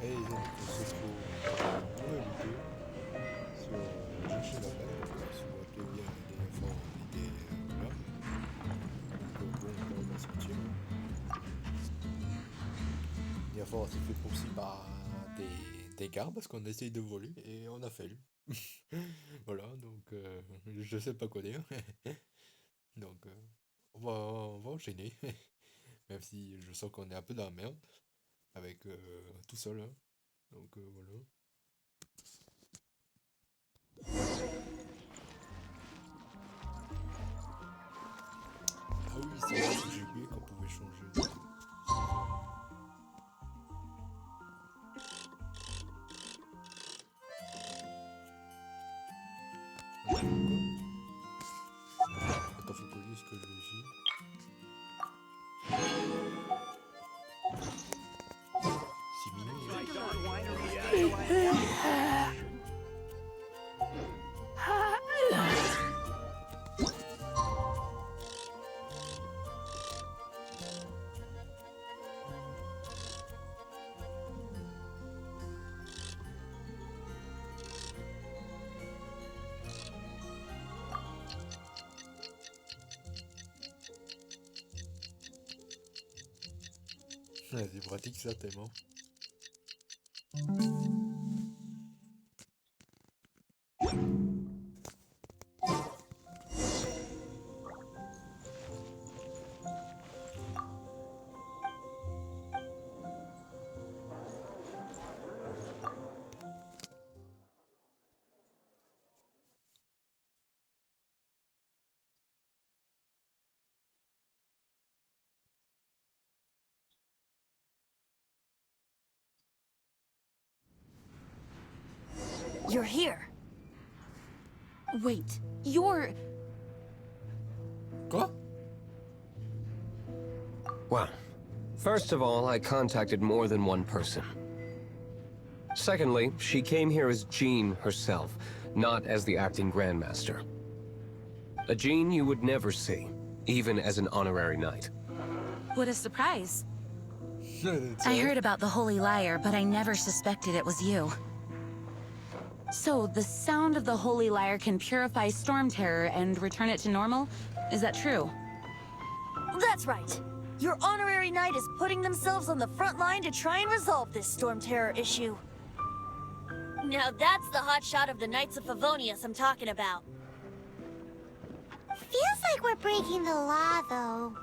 Et ils ont se trouve une nouvelle vidéo sur Genshin Impact, sur laquelle il y a des enfants et des voilà. Donc bon, on va sortir. Et enfin, on s'est fait poursuivre par des gars parce qu'on essaye de voler et on a failli. Voilà, donc je sais pas quoi dire. Donc on va enchaîner. Même si je sens qu'on est un peu dans la merde avec tout seul. Hein. Donc voilà. Ah oui, c'est vrai, j'ai oublié qu'on pouvait changer de saison. Attends, quoi? Attends, faut que je dise que je vérifie. C'est mignon. C'est pratique ça tellement. You're here. Wait, you're... Quoi? Well, first of all, I contacted more than one person. Secondly, she came here as Jean herself, not as the acting Grandmaster. A Jean you would never see, even as an honorary knight. What a surprise. I heard about the Holy Lyre, but I never suspected it was you. So, the sound of the Holy Lyre can purify Storm Terror and return it to normal? Is that true? That's right. Your honorary knight is putting themselves on the front line to try and resolve this Storm Terror issue. Now that's the hotshot of the Knights of Favonius I'm talking about. Feels like we're breaking the law, though.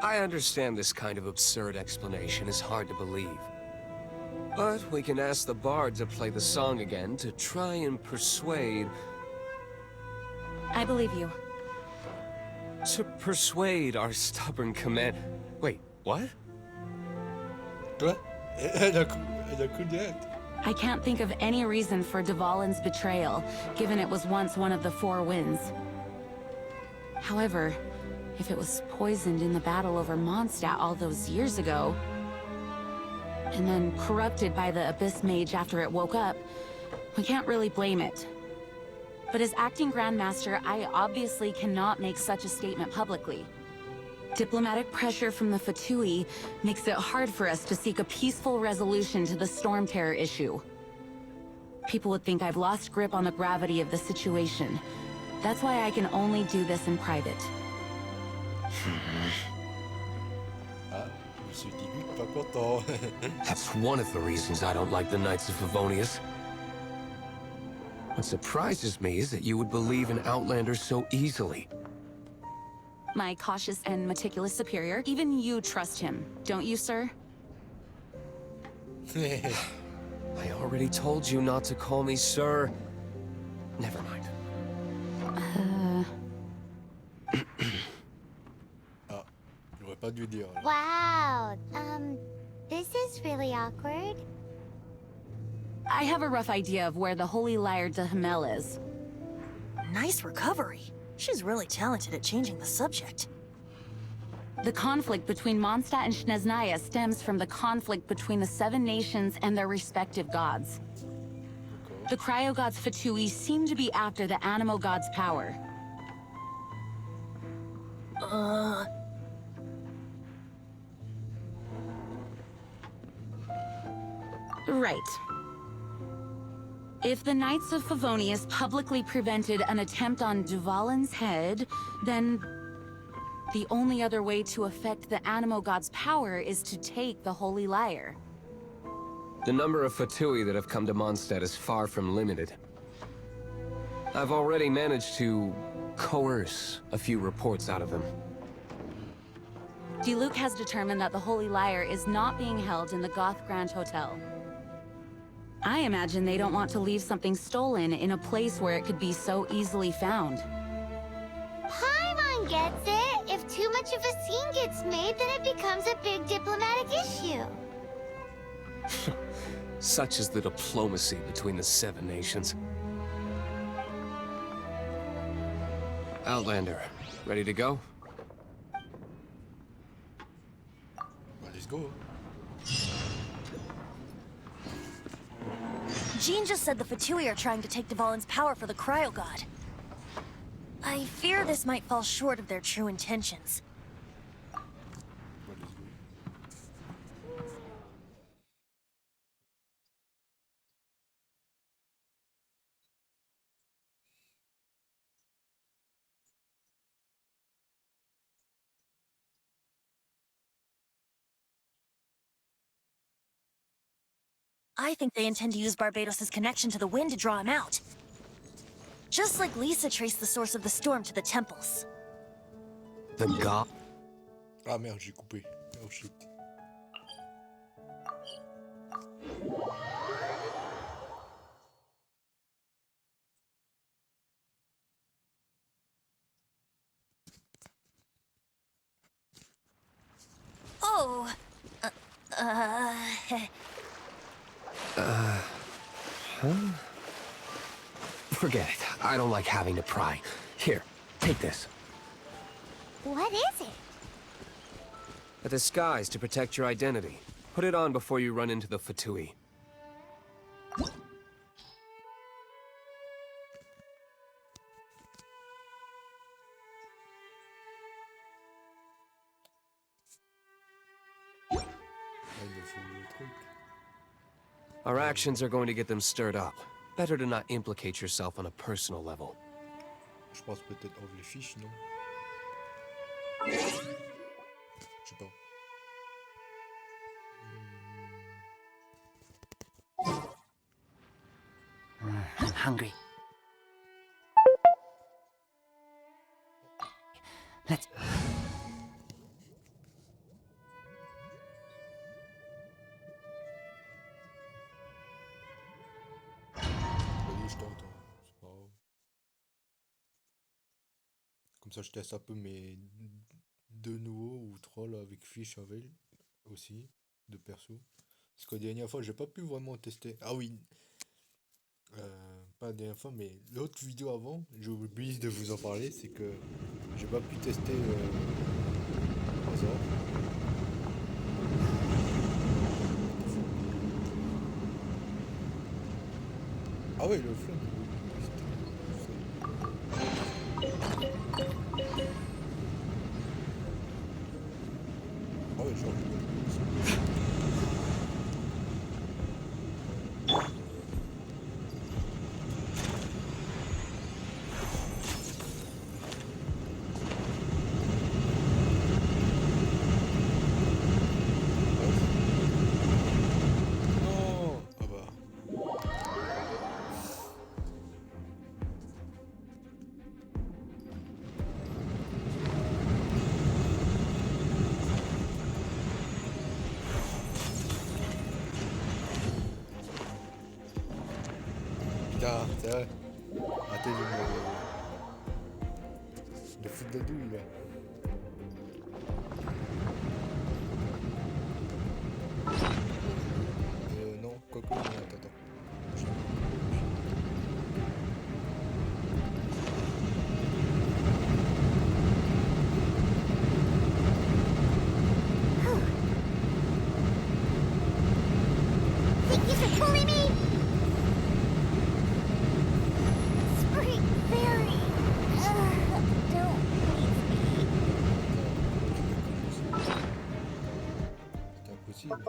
I understand this kind of absurd explanation is hard to believe. But we can ask the bard to play the song again to try and persuade... I believe you. To persuade our stubborn command... Wait, what? Quoi? Elle a cru direct. I can't think of any reason for Dvalin's betrayal, given it was once one of the Four Winds. However, if it was poisoned in the battle over Mondstadt all those years ago, and then corrupted by the Abyss Mage after it woke up, we can't really blame it. But as acting Grandmaster, I obviously cannot make such a statement publicly. Diplomatic pressure from the Fatuis makes it hard for us to seek a peaceful resolution to the Storm Terror issue. People would think I've lost grip on the gravity of the situation. That's why I can only do this in private. Ah, Monsieur Tibu, pas content. That's one of the reasons I don't like the Knights of Favonius. What surprises me is that you would believe in Outlanders so easily. My cautious and meticulous superior, even you trust him, don't you, sir? I already told you not to call me sir. Never mind. Ah, j'aurais pas dû dire. Là. Wow, this is really awkward. I have a rough idea of where the Holy Lyre de Himmel is. Nice recovery. She's really talented at changing the subject. The conflict between Mondstadt and Snezhnaya stems from the conflict between the Seven Nations and their respective gods. The cryo-gods Fatuis seem to be after the animo god's power. Right. If the Knights of Favonius publicly prevented an attempt on Duvalin's head, then the only other way to affect the Animo God's power is to take the Holy Lyre. The number of Fatui that have come to Mondstadt is far from limited. I've already managed to coerce a few reports out of them. Diluc has determined that the Holy Lyre is not being held in the Goth Grand Hotel. I imagine they don't want to leave something stolen in a place where it could be so easily found. Paimon gets it. If too much of a scene gets made, then it becomes a big diplomatic issue. Such is the diplomacy between the Seven Nations. Outlander, ready to go? Well, let's go. Jean just said the Fatui are trying to take Duvalin's power for the Cryo God. I fear this might fall short of their true intentions. Well, let's go. I think they intend to use Barbados' connection to the wind to draw him out. Just like Lisa traced the source of the storm to the temples. The god? Ah merde, j'ai coupé. Oh shit. Oh. Forget it. I don't like having to pry. Here, take this. What is it? A disguise to protect your identity. Put it on before you run into the Fatui. Ah, il me faut le truc. Our actions are going to get them stirred up. Better to not implicate yourself on a personal level. Je pense peut-être ouvre les fiches, non? Je sais pas. I'm hungry. Let's... Vas-y, je tente, hein. C'est pas grave. Comme ça, je teste un peu mes deux nouveaux ou trois là avec fiche avec aussi de perso. Parce que la dernière fois, j'ai pas pu vraiment tester. Ah oui, pas la dernière fois, mais l'autre vidéo avant, j'ai oublié de vous en parler, c'est que j'ai pas pu tester ça. Ah ouais, le flingue. Ah ouais, genre. Non! Ah bah. Putain, c'est vrai. Arrêtez de foutre de douille là. Non, Coco, non, attends. Think you should bully me? Spring Fairy. Don't leave me. C'est impossible.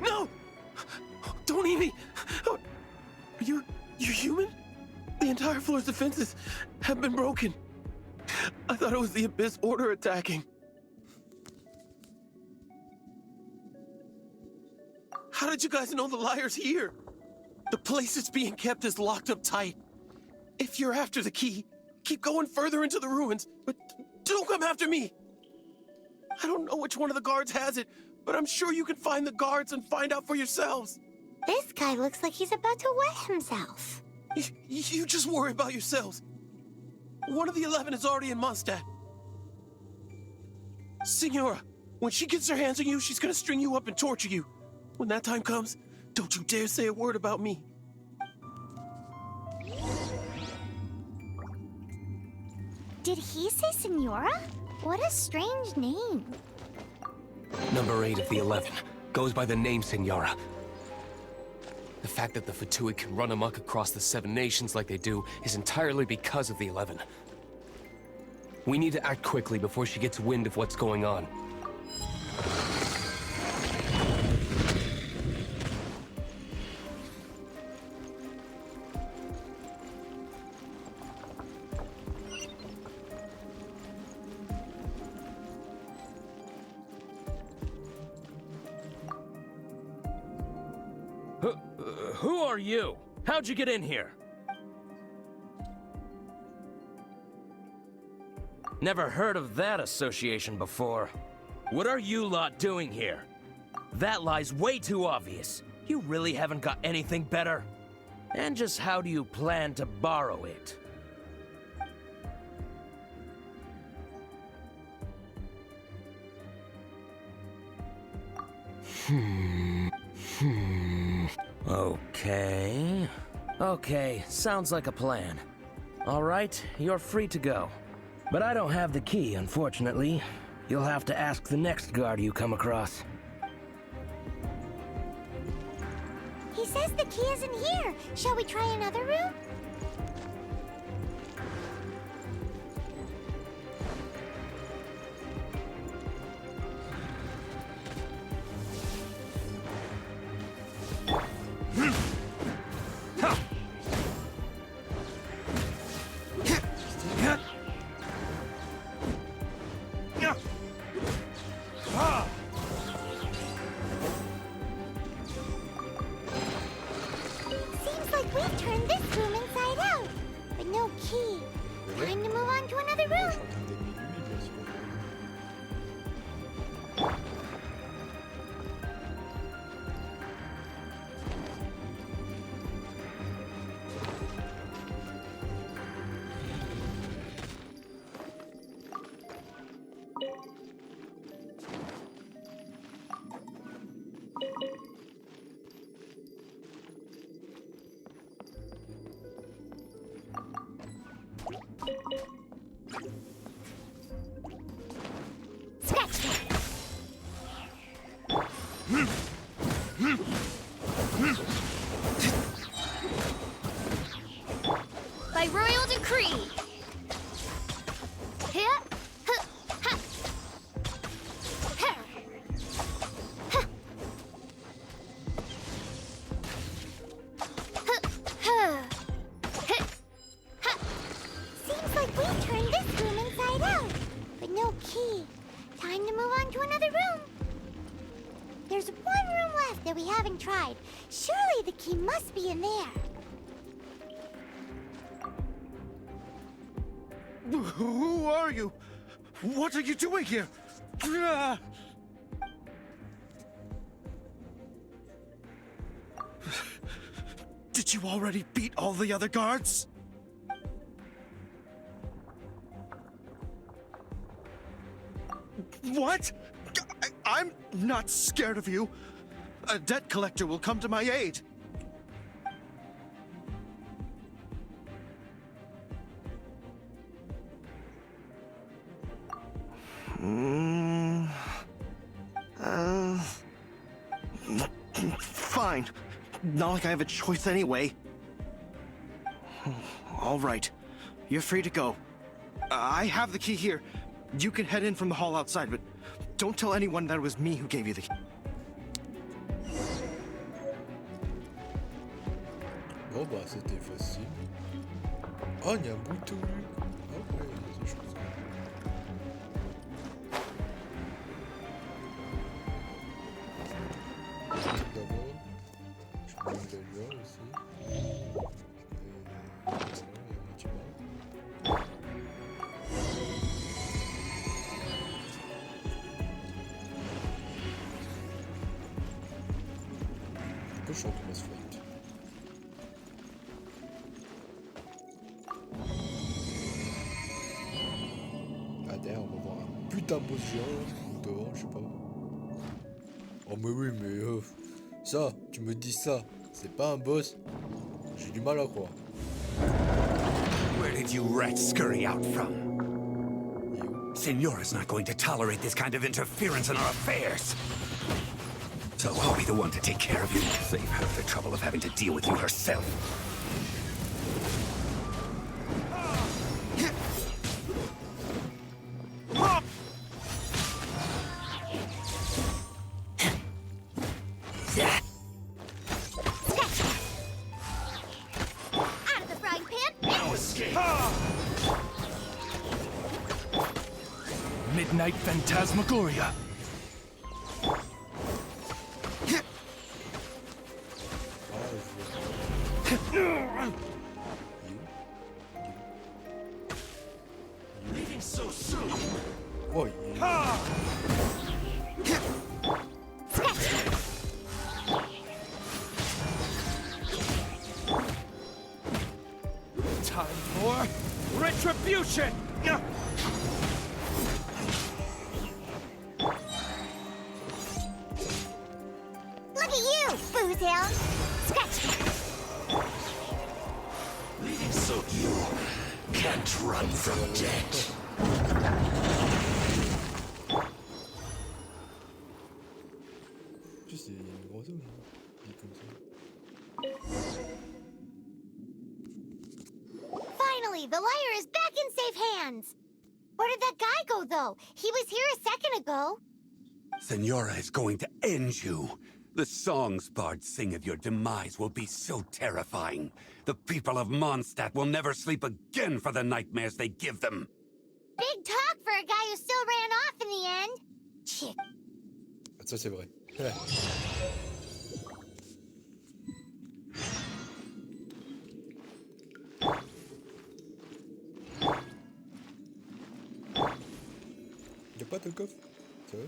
No! Don't eat me! You're human? The entire floor's defenses have been broken. I thought it was the Abyss Order attacking. How did you guys know the lyre's here? The place it's being kept is locked up tight. If you're after the key, keep going further into the ruins, but don't come after me. I don't know which one of the guards has it, but I'm sure you can find the guards and find out for yourselves. This guy looks like he's about to wet himself. You just worry about yourselves. One of the 11 is already in Mondstadt. Signora, when she gets her hands on you, she's gonna string you up and torture you. When that time comes, don't you dare say a word about me. Did he say Senora? What a strange name. Number 8 of the 11 goes by the name Signora. The fact that the Fatuis can run amok across the 7 nations like they do is entirely because of the 11. We need to act quickly before she gets wind of what's going on. Who are you? How'd you get in here? Never heard of that association before. What are you lot doing here? That lie's way too obvious. You really haven't got anything better? And just how do you plan to borrow it? Okay, sounds like a plan. All right, you're free to go. But I don't have the key, unfortunately. You'll have to ask the next guard you come across. He says the key isn't here. Shall we try another room? Seems like we've turned this room inside out, but no key. Time to move on to another room. Scratch that. By royal decree. Huh? Huh? Huh? Huh? Huh? Huh? Huh? Huh? Seems like we've turned this room inside out, but no key. Time to move on to another room. There's one room left that we haven't tried. Surely the key must be in there. Who are you? What are you doing here? Ah! Did you already beat all the other guards? What? I'm not scared of you. A debt collector will come to my aid. Fine. Not like I have a choice anyway. All right. You're free to go. I have the key here. You can head in from the hall outside, but don't tell anyone that it was me who gave you the key. Oh bah c'était facile. Oh, il y a un bouton. Ah ouais, il y a des choses. D'abord, je prends le lyre aussi. Et voilà, il y a un bâtiment. Je peux chanter ma flûte. Ah derrière on va voir un putain de boss géant dehors, je sais pas. Oh mais oui mais ça, tu me dis ça, c'est pas un boss. J'ai du mal à croire. Where did you rats scurry out from? You? Signora's not going to tolerate this kind of interference in our affairs. So I'll be the one to take care of you. Save her the trouble of having to deal with you herself. Out of the frying pan! No escape! Midnight Phantasmagoria. Leaving so soon! Oh yeah. Time for retribution. Look at you, booze hound! Scratch! Leaving so you can't run from death. Tu sais, il y a une grosse zone, dit comme ça. Finally, the lyre is back in safe hands! Where did that guy go, though? He was here a second ago. Signora is going to end you. The songs bards sing of your demise will be so terrifying. The people of Mondstadt will never sleep again for the nightmares they give them. Big talk for a guy who still ran off in the end. Chick. Ça c'est vrai. Y'a pas de coffre? Ça va?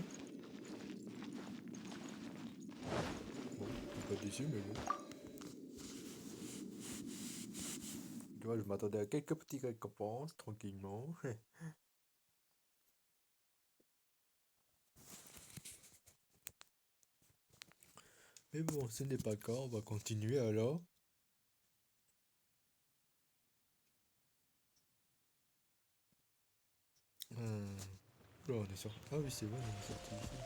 Bon, je suis pas déçu, mais bon. Tu vois, je m'attendais à quelques petites récompenses, tranquillement. Mais bon, ce n'est pas le cas, on va continuer alors. Là, on est sorti. Ah oui, c'est bon, on est sorti ici.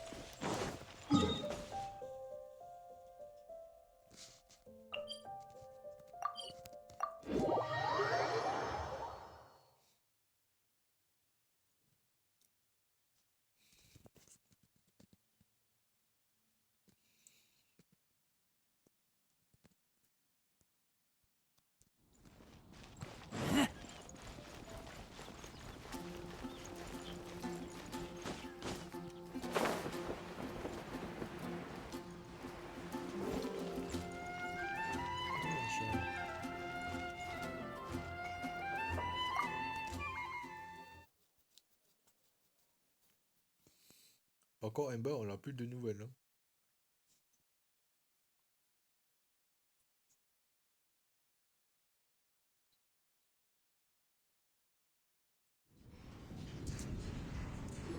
Encore Amber, on n'a plus de nouvelles. Hein.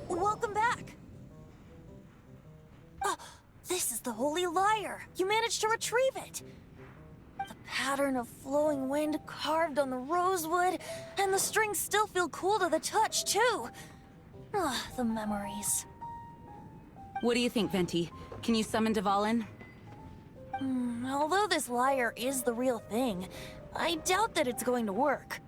Welcome back. This is the Holy Lyre. You managed to retrieve it. The pattern of flowing wind carved on the rosewood, and the strings still feel cool to the touch, too. The memories. What do you think, Venti? Can you summon Dvalin? Although this lyre is the real thing, I doubt that it's going to work.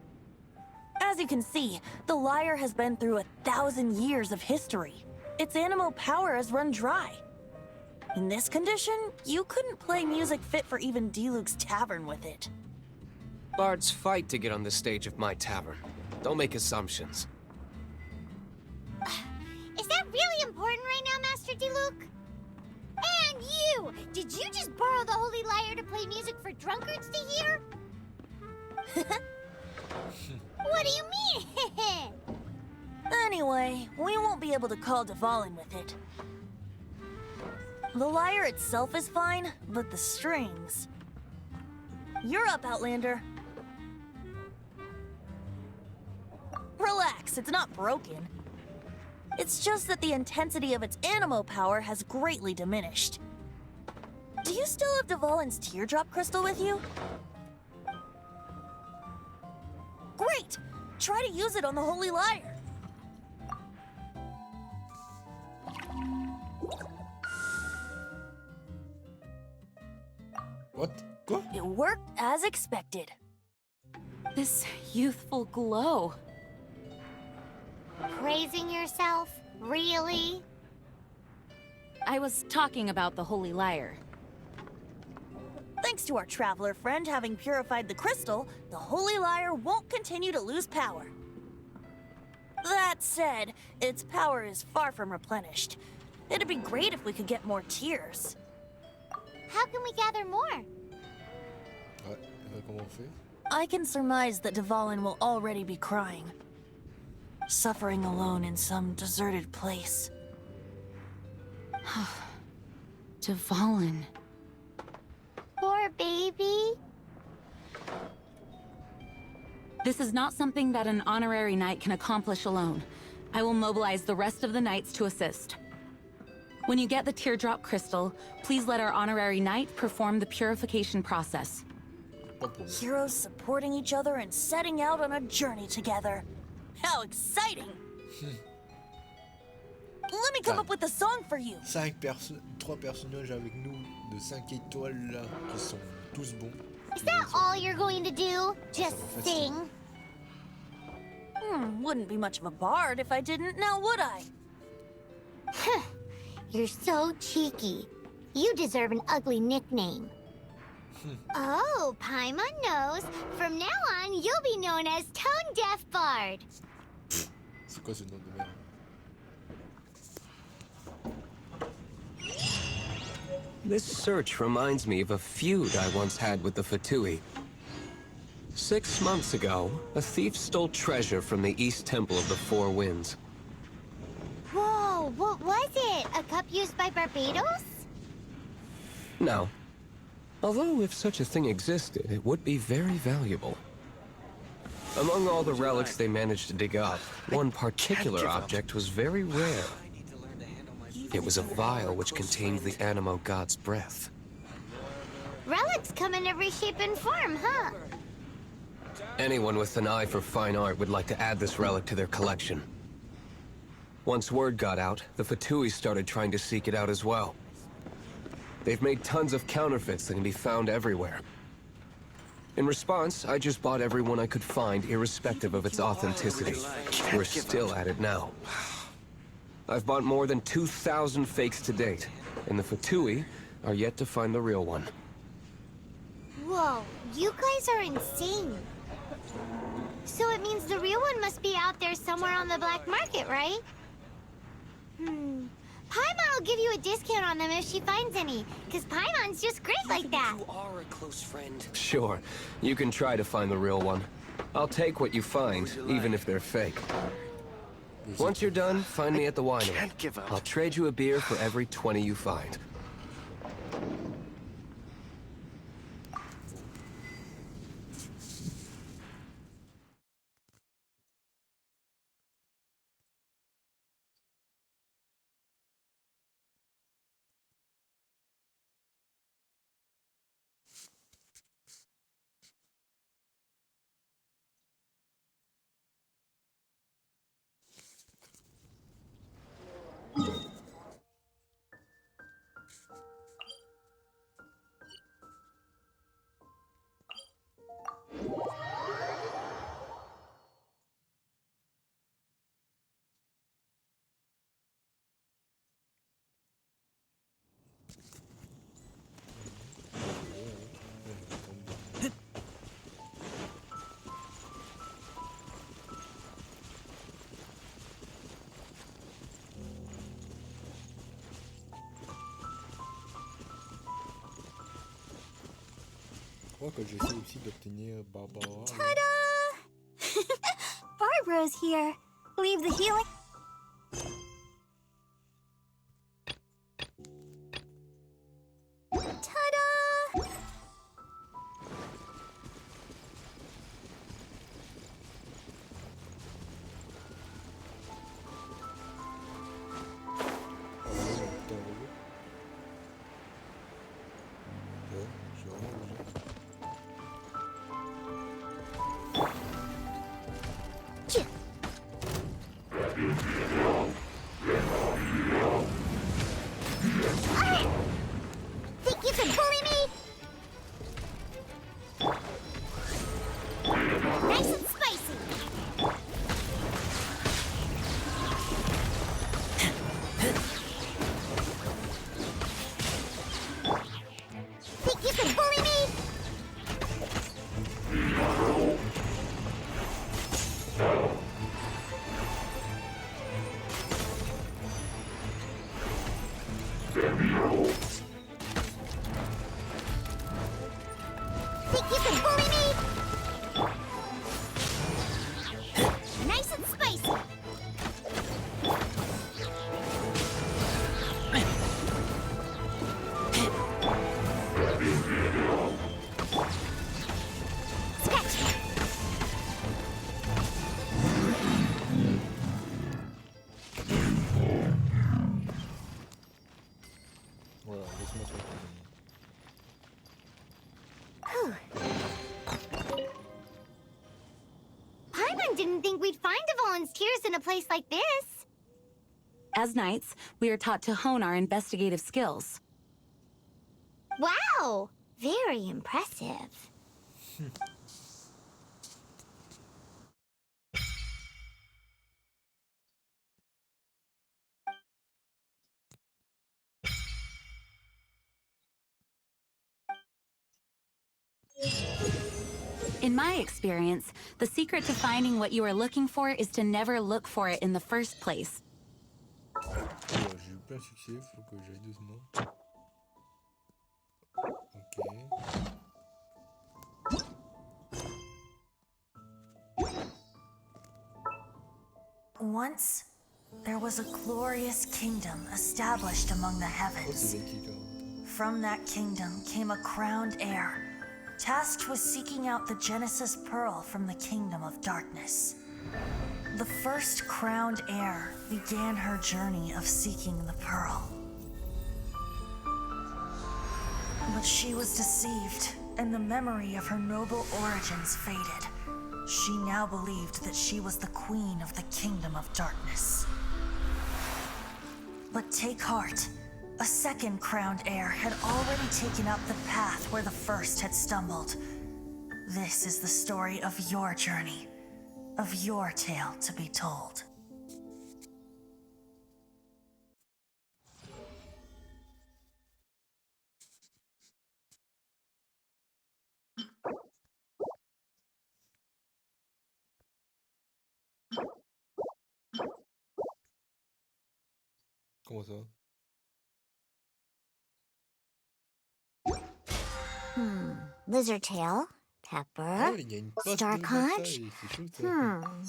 As you can see, the lyre has been through 1,000 years of history. Its animal power has run dry. In this condition, you couldn't play music fit for even Diluc's tavern with it. Bards fight to get on the stage of my tavern. Don't make assumptions. Is that really important right now, Master Diluc? And you! Did you just borrow the Holy Lyre to play music for drunkards to hear? What do you mean? Anyway, we won't be able to call Dvalin with it. The lyre itself is fine, but the strings... You're up, Outlander. Relax, it's not broken. It's just that the intensity of its animo power has greatly diminished. Do you still have Dvalin's teardrop crystal with you? Great! Try to use it on the Holy Lyre. What? Quoi? It worked as expected. This youthful glow. Praising yourself? Really? I was talking about the Holy Lyre. Thanks to our traveler friend having purified the crystal, the Holy Lyre won't continue to lose power. That said, its power is far from replenished. It'd be great if we could get more tears. How can we gather more? Ouais, comment on fait? I can surmise that Dvalin will already be crying. Suffering alone in some deserted place. Dvalin. Poor baby. This is not something that an honorary knight can accomplish alone. I will mobilize the rest of the knights to assist. When you get the teardrop crystal, please let our honorary knight perform the purification process. Heroes supporting each other and setting out on a journey together. How exciting! Let me come up with a song for you. 3 personnages avec nous de 5 étoiles là, qui sont tous bons. Is that all you're going to do? Just sing? Wouldn't be much of a bard if I didn't, now would I? You're so cheeky. You deserve an ugly nickname. Oh, Paimon knows. From now on, you'll be known as Tone Deaf Bard. C'est quoi ce nom de merde? This search reminds me of a feud I once had with the Fatui. 6 months ago, a thief stole treasure from the East Temple of the Four Winds. Whoa, what was it? A cup used by Barbados? No. Although if such a thing existed, it would be very valuable. Among all the relics they managed to dig up, one particular object was very rare. It was a vial which contained the Animo god's breath. Relics come in every shape and form, huh? Anyone with an eye for fine art would like to add this relic to their collection. Once word got out, the Fatui started trying to seek it out as well. They've made tons of counterfeits that can be found everywhere. In response, I just bought every one I could find, irrespective of its authenticity. We're still at it now. I've bought more than 2,000 fakes to date, and the Fatui are yet to find the real one. Whoa, you guys are insane. So it means the real one must be out there somewhere on the black market, right? Paimon will give you a discount on them if she finds any, because Paimon's just great like that. You are a close friend. Sure, you can try to find the real one. I'll take what you find, even if they're fake. Once you're done, find me at the winery. I'll trade you a beer for every 20 you find. crois que j'essaie aussi d'obtenir Barbara. Ta-da! Barbara's here. Leave the healing. Ta-da! Think you can bully me? Nice and spicy. Think you can bully me? Think you can bully me? Nice and spicy. Scratch. Voilà, laisse-moi tranquille. Paimon didn't think we'd find the volunteers in a place like this. As knights, we are taught to hone our investigative skills. Wow! Very impressive. In my experience, the secret to finding what you are looking for is to never look for it in the first place. Alors, j'ai eu plein de succès, faut que j'aille doucement. Ok. Once, there was a glorious kingdom established among the Oh, heavens. c'est 20 From that kingdom came a crowned heir, tasked with seeking out the Genesis Pearl from the kingdom of darkness. The first crowned heir began her journey of seeking the pearl. But she was deceived, and the memory of her noble origins faded. She now believed that she was the queen of the kingdom of darkness. But take heart. A second crowned heir had already taken up the path where the first had stumbled. This is the story of your journey, of your tale to be told. Comment ça? Lizard tail, pepper, Ah, il y a une passe star de conch. bataille, c'est chaud ça.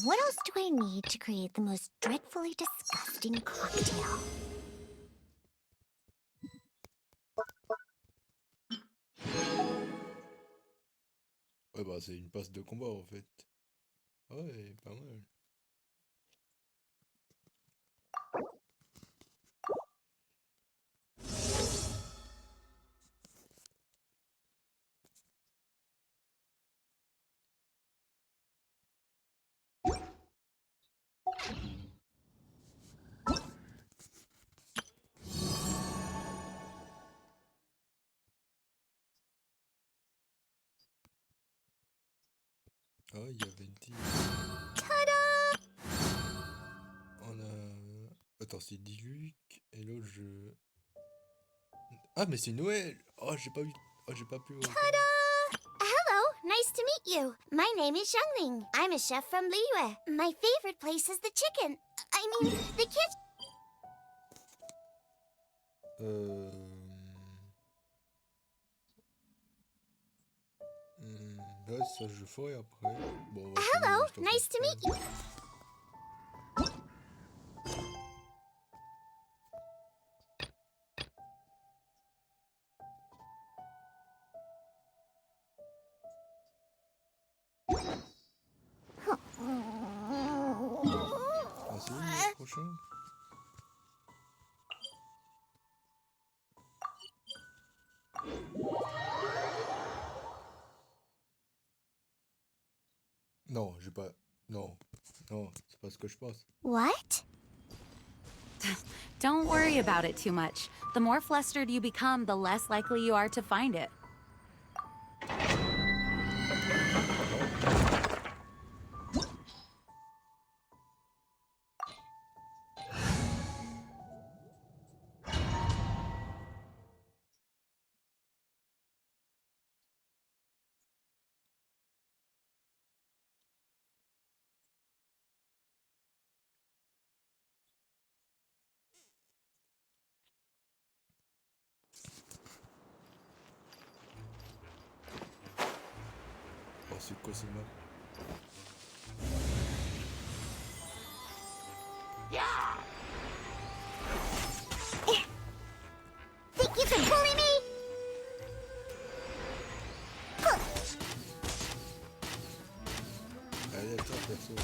What else do I need to create the most dreadfully disgusting cocktail? Ouais, bah c'est une passe de combat en fait. Ouais, pas mal. Ah, il y avait une petite... Ta-da! On a... Attends, c'est Diluc, et l'autre je... Ah, mais c'est Noël! Oh, j'ai pas eu... Oh, j'ai pas pu... Ta-da! Hello, nice to meet you. My name is Xiangling. I'm a chef from Liyue. My favorite place is the chicken. I mean, the kitchen. Là, ça je ferai après. Bon, on va Hello, finir nice to meet you. Ah, c'est où le prochain? Non, j'ai pas... Non, non, c'est pas ce que je pense. What? Don't worry about it too much. The more flustered you become, the less likely you are to find it. Oh, c'est quoi ces maps? Think you can bully me? Huh. Allez, attends, perso.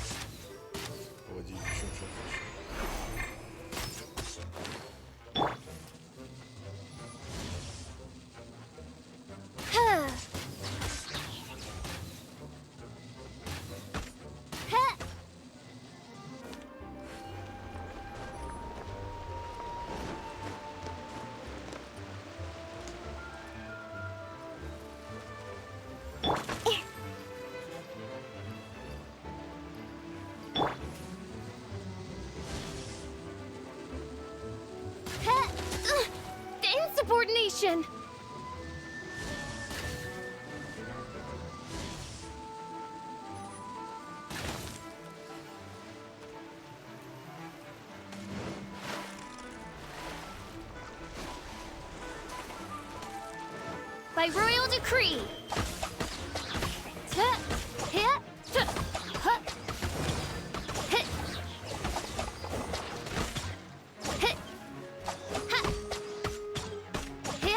On va dire, Huh. Huh. The insubordination! By royal decree! Tuh, hit, tuh, huh, hit, hit, ha, hit,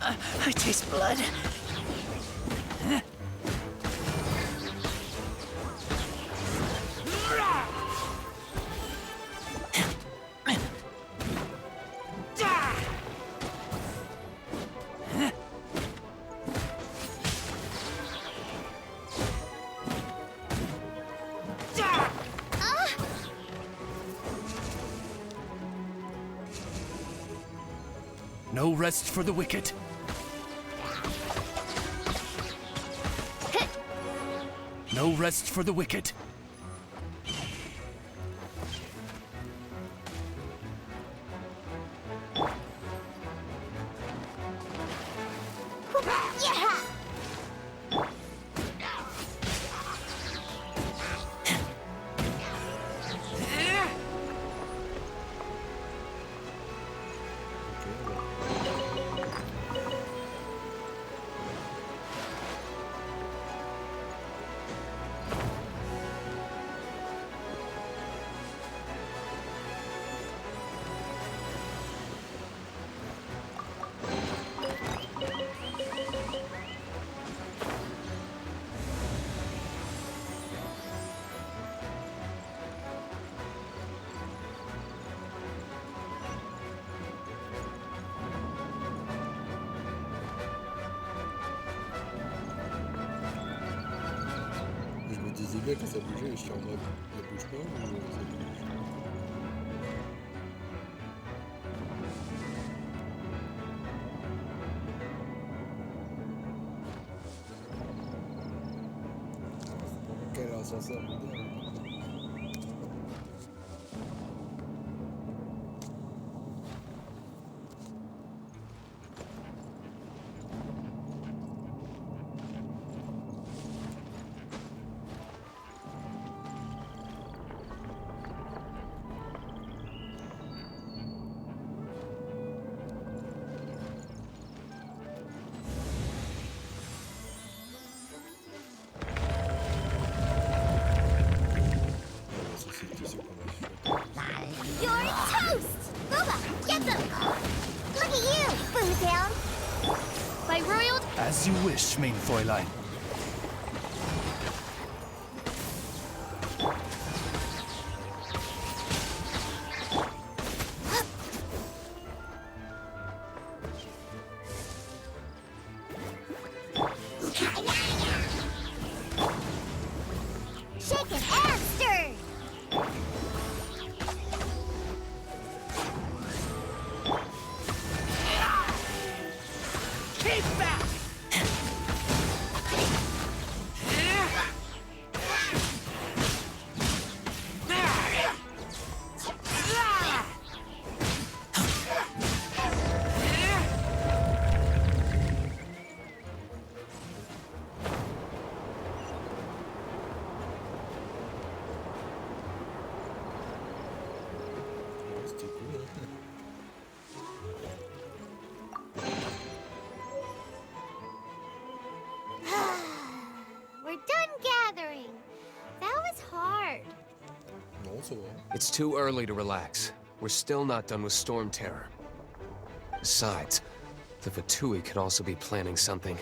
ah. I taste blood. No rest for the wicked. No rest for the wicked. Yeah! disais bien que ça bougeait, je suis en mode, ça bouge pas ou ça bouge? Quel ascenseur moderne. You're toast! Booba, get them! Look at you, Bootown! By royal... As you wish, main Fräulein. Shaken and stirred! Keep back! C'était cool, hein. We're done gathering. That was hard. Non, ça va. It's too early to relax. We're still not done with Storm Terror. Besides, the Fatui could also be planning something.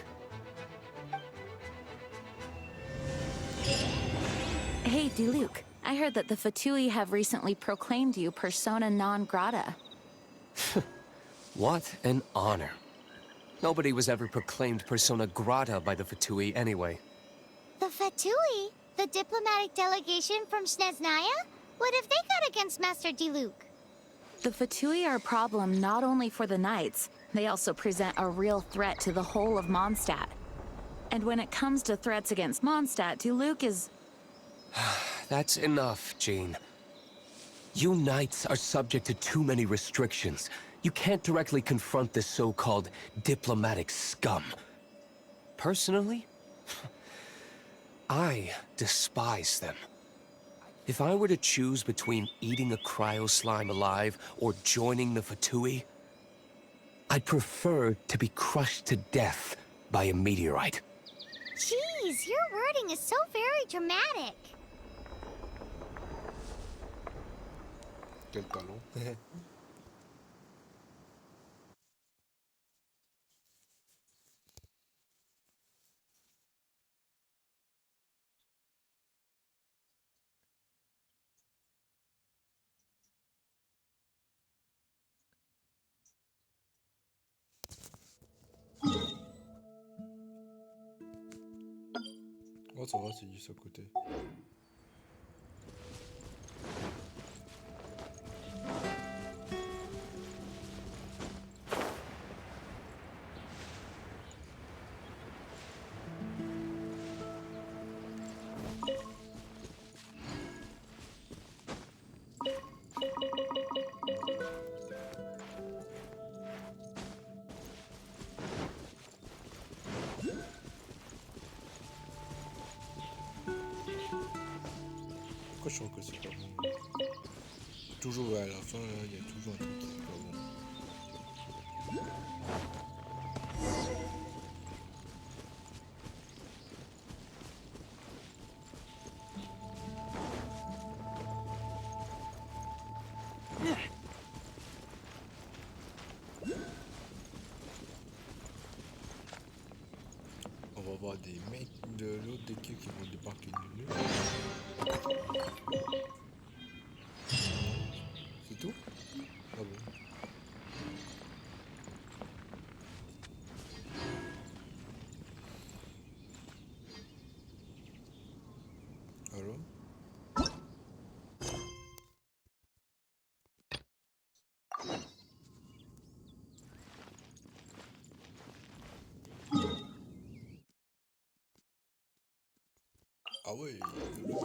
Hey, Diluc, I heard that the Fatui have recently proclaimed you persona non grata. What an honor. Nobody was ever proclaimed persona grata by the Fatui anyway. The Fatui? The diplomatic delegation from Sneznaya? What have they got against Master Diluc? The Fatui are a problem not only for the Knights, they also present a real threat to the whole of Mondstadt. And when it comes to threats against Mondstadt, Diluc is... That's enough, Jean. You Knights are subject to too many restrictions. You can't directly confront this so-called diplomatic scum. Personally, I despise them. If I were to choose between eating a cryo slime alive or joining the Fatui, I'd prefer to be crushed to death by a meteorite. Jeez, your wording is so very dramatic. Quel talent. Oh, ça va, c'est juste à côté. Pourquoi je sens que c'est pas bon? Toujours à la fin, il y a toujours un truc qui est pas bon. On va voir des mecs de l'autre équipe qui vont débarquer de nulle. C'est tout? Ah bon. Ah ouais, c'est chouette.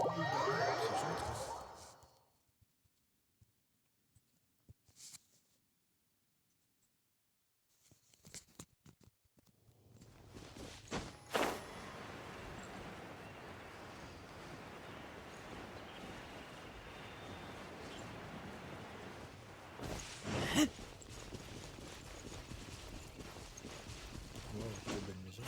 Wow, quelle belle maison.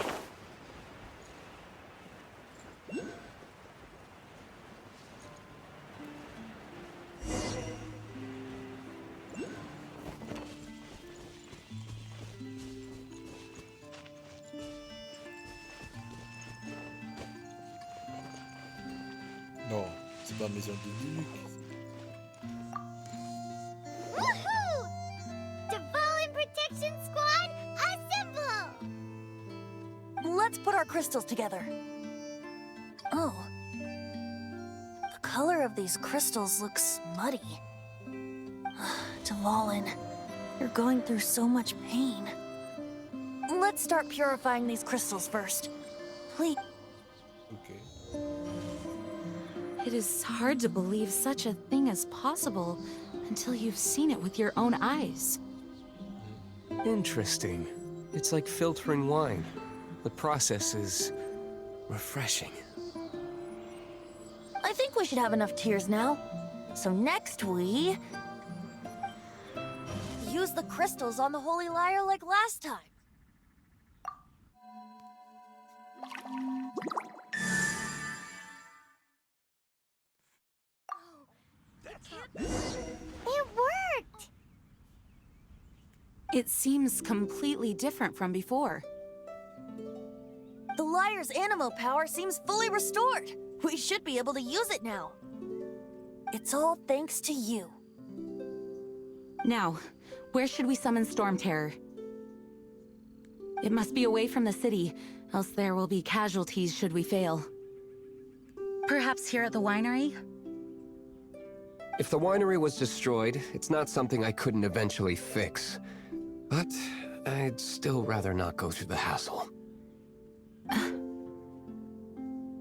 Non, c'est pas la maison de Luc. Woohoo! Devolin Protection Squad, assemble! Let's put our crystals together. Oh. The color of these crystals looks muddy. Devolin, you're going through so much pain. Let's start purifying these crystals first. Please. Ok. It is hard to believe such a thing is possible until you've seen it with your own eyes. Interesting. It's like filtering wine. The process is refreshing. I think we should have enough tears now. So next we... use the crystals on the holy lyre like last time. It worked! It seems completely different from before. The lyre's animo power seems fully restored. We should be able to use it now. It's all thanks to you. Now, where should we summon Storm Terror? It must be away from the city, else there will be casualties should we fail. Perhaps here at the winery? If the winery was destroyed, it's not something I couldn't eventually fix. But I'd still rather not go through the hassle.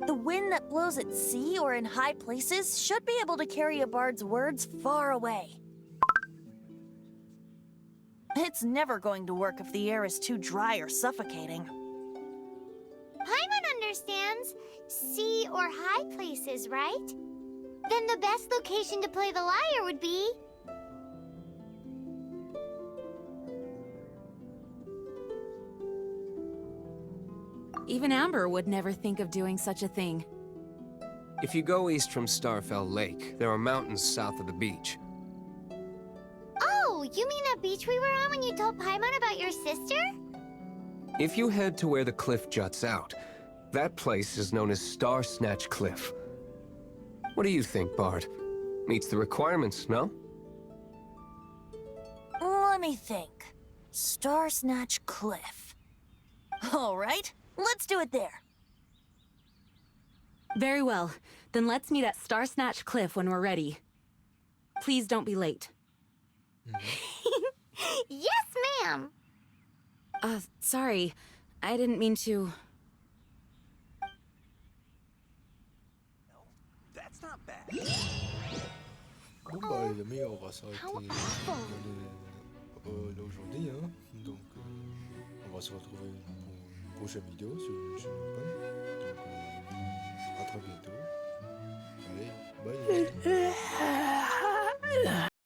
The wind that blows at sea or in high places should be able to carry a bard's words far away. It's never going to work if the air is too dry or suffocating. Paimon understands sea or high places, right? Then the best location to play the lyre would be... Even Amber would never think of doing such a thing. If you go east from Starfell Lake, there are mountains south of the beach. Oh, you mean that beach we were on when you told Paimon about your sister? If you head to where the cliff juts out, that place is known as Star Snatch Cliff. What do you think, Bard? Meets the requirements, no? Let me think. Star Snatch Cliff. All right, let's do it there. Very well. Then let's meet at Star Snatch Cliff when we're ready. Please don't be late. Yes, ma'am! Sorry. I didn't mean to... That's not bad. Bon bah les amis, on va s'arrêter là aujourd'hui, hein. Donc on va se retrouver pour une prochaine vidéo sur Genshin Impact. Donc à très bientôt. Allez, bye.